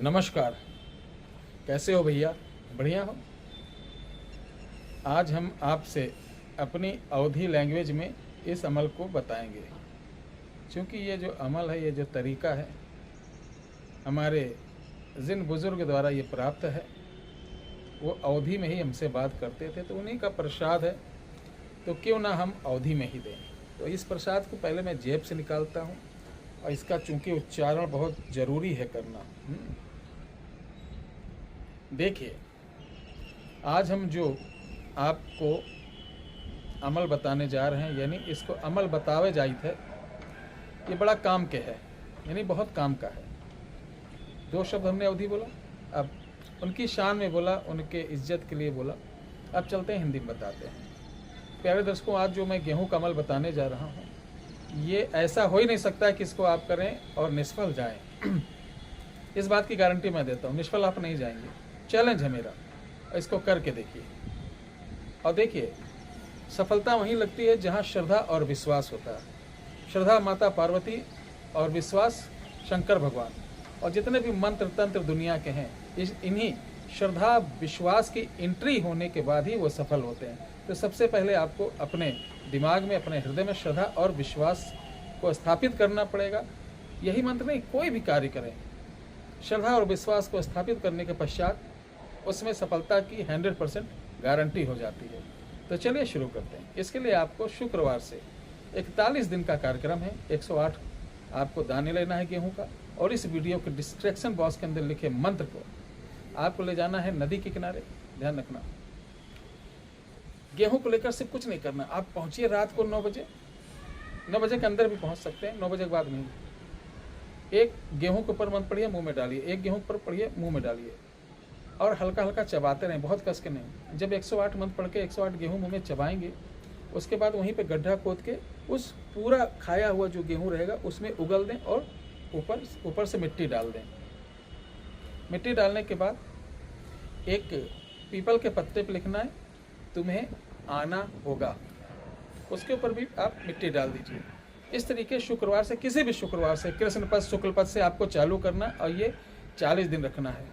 नमस्कार। कैसे हो भैया? बढ़िया हो? आज हम आपसे अपनी अवधी लैंग्वेज में इस अमल को बताएंगे, क्योंकि ये जो अमल है, ये जो तरीका है, हमारे जिन बुज़ुर्ग द्वारा ये प्राप्त है। वो अवधी में ही हमसे बात करते थे, तो उन्हीं का प्रसाद है, तो क्यों ना हम अवधी में ही दें। तो इस प्रसाद को पहले मैं जेब से निकालता हूँ, और इसका चूँकि उच्चारण बहुत ज़रूरी है करना। देखिए, आज हम जो आपको अमल बताने जा रहे हैं, यानी इसको अमल बतावे जाइत है, ये बड़ा काम के है, यानी बहुत काम का है। 2 शब्द हमने अवधि बोला, अब उनकी शान में बोला, उनके इज्जत के लिए बोला। अब चलते हैं हिंदी में बताते हैं। प्यारे दर्शकों, आज जो मैं गेहूं का अमल बताने जा रहा हूँ, ये ऐसा हो ही नहीं सकता कि इसको आप करें और निष्फल जाएं। इस बात की गारंटी मैं देता हूँ, निष्फल आप नहीं जाएंगे। चैलेंज है मेरा, इसको करके देखिए। और देखिए, सफलता वहीं लगती है जहाँ श्रद्धा और विश्वास होता है। श्रद्धा माता पार्वती और विश्वास शंकर भगवान, और जितने भी मंत्र तंत्र दुनिया के हैं, इन्हीं श्रद्धा विश्वास की एंट्री होने के बाद ही वो सफल होते हैं। तो सबसे पहले आपको अपने दिमाग में, अपने हृदय में श्रद्धा और विश्वास को स्थापित करना पड़ेगा। यही मंत्र नहीं, कोई भी कार्य करें, श्रद्धा और विश्वास को स्थापित करने के पश्चात उसमें सफलता की 100% गारंटी हो जाती है। तो चलिए शुरू करते हैं। इसके लिए आपको शुक्रवार से 41 दिन का कार्यक्रम है। 108 आपको दाने लेना है गेहूं का, और इस वीडियो के डिस्क्रिप्शन बॉक्स के अंदर लिखे मंत्र को आपको ले जाना है नदी के किनारे। ध्यान रखना, गेहूं को लेकर सिर्फ कुछ नहीं करना। आप पहुंचिए रात को 9 बजे, 9 बजे के अंदर भी पहुंच सकते हैं, 9 बजे के बाद नहीं। एक गेहूं के ऊपर मंत्र पढ़िए, मुंह में डालिए, एक गेहूं पर पढ़िए, मुंह में डालिए, और हल्का हल्का चबाते रहें, बहुत कस के नहीं। जब 108 मंत्र पढ़ के 108 गेहूं मुंह में चबाएंगे, उसके बाद वहीं पे गड्ढा खोद के उस पूरा खाया हुआ जो गेहूं रहेगा उसमें उगल दें, और ऊपर से मिट्टी डाल दें। मिट्टी डालने के बाद एक पीपल के पत्ते पर लिखना है, तुम्हें आना होगा। उसके ऊपर भी आप मिट्टी डाल दीजिए। इस तरीके शुक्रवार से, किसी भी शुक्रवार से, कृष्ण पद शुक्ल पद से आपको चालू करना, और ये 40 दिन रखना है।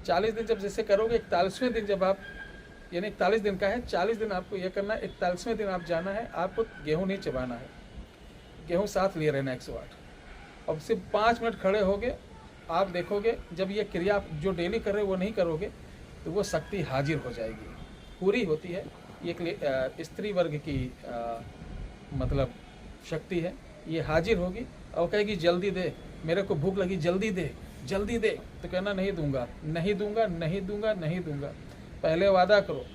40 दिन जब जैसे करोगे, 41वें दिन जब आप, यानी 41 दिन का है, 40 दिन आपको ये करना है। 41वें दिन आप जाना है, आपको गेहूं नहीं चबाना है, गेहूं साथ लिए रहना 108। अब सिर्फ 5 मिनट खड़े होगे, आप देखोगे जब ये क्रिया आप जो डेली कर रहे हो वो नहीं करोगे, तो वो शक्ति हाजिर हो जाएगी, पूरी होती है। ये स्त्री वर्ग की मतलब शक्ति है, ये हाजिर होगी और कहेगी जल्दी दे, मेरे को भूख लगी, जल्दी दे, जल्दी दे। तो कहना नहीं दूंगा, नहीं दूंगा, नहीं दूंगा, नहीं दूंगा। पहले वादा करो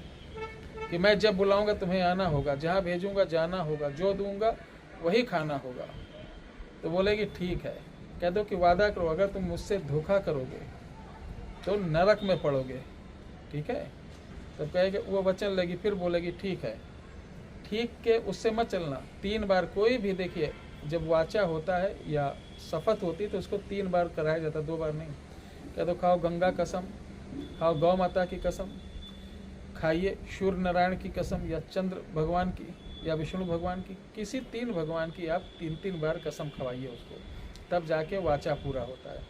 कि मैं जब बुलाऊंगा तुम्हें आना होगा, जहाँ भेजूंगा जाना होगा, जो दूंगा वही खाना होगा। तो बोलेगी ठीक है। कह दो कि वादा करो, अगर तुम मुझसे धोखा करोगे तो नरक में पड़ोगे, ठीक है। तब कहेगी, वो वचन लेगी, फिर बोलेगी ठीक है। ठीक के उससे मत चलना। 3 बार कोई भी, देखिए, जब वाचा होता है या शपथ होती है तो उसको 3 बार कराया जाता, 2 बार नहीं। कह दो, खाओ गंगा कसम, खाओ गौ माता की कसम, खाइए सूर्य नारायण की कसम, या चंद्र भगवान की, या विष्णु भगवान की, किसी 3 भगवान की आप 3-3 बार कसम खवाइए उसको, तब जाके वाचा पूरा होता है।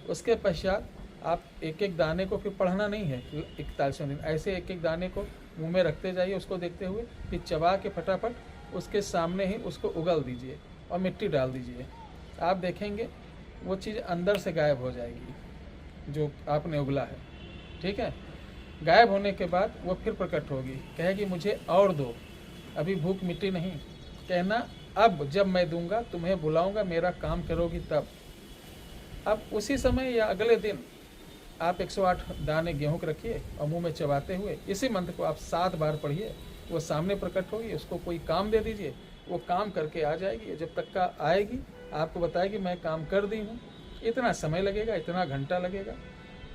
उसके पश्चात आप एक एक दाने को फिर पढ़ना नहीं है 41वें दिन, ऐसे एक एक दाने को मुंह में रखते जाइए, उसको देखते हुए, फिर चबा के फटाफट उसके सामने ही उसको उगल दीजिए और मिट्टी डाल दीजिए। आप देखेंगे वो चीज़ अंदर से गायब हो जाएगी जो आपने उगला है, ठीक है। गायब होने के बाद वो फिर प्रकट होगी, कहेगी मुझे और दो, अभी भूख मिट्टी नहीं। कहना, अब जब मैं दूंगा, तुम्हें बुलाऊंगा, मेरा काम करोगी तब। अब उसी समय या अगले दिन आप 108 दाने गेहूं के रखिए और मुंह में चबाते हुए इसी मंत्र को आप 7 बार पढ़िए। वो सामने प्रकट होगी, उसको कोई काम दे दीजिए, वो काम करके आ जाएगी। जब तक का आएगी आपको बताएगी मैं काम कर दी हूँ, इतना समय लगेगा, इतना घंटा लगेगा।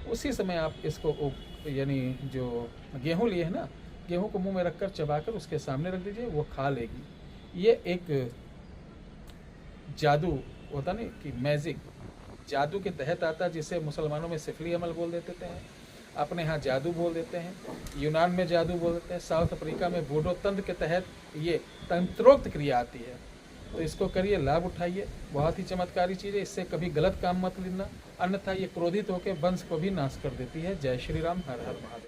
उसी समय आप इसको, यानी जो गेहूँ लिए है ना, गेहूँ को मुँह में रख कर चबाकर उसके सामने रख दीजिए, वो खा लेगी। ये एक जादू होता नहीं कि मैजिक, जादू के तहत आता, जिसे मुसलमानों में सिफली अमल बोल देते हैं, अपने यहाँ जादू बोल देते हैं, यूनान में जादू बोल देते हैं, साउथ अफ्रीका में बूडो तंत्र के तहत ये तंत्रोक्त क्रिया आती है। तो इसको करिए, लाभ उठाइए, बहुत ही चमत्कारी चीज़ है। इससे कभी गलत काम मत लेना, अन्यथा ये क्रोधित होकर वंश को भी नाश कर देती है। जय श्री राम, हर हर महादेव।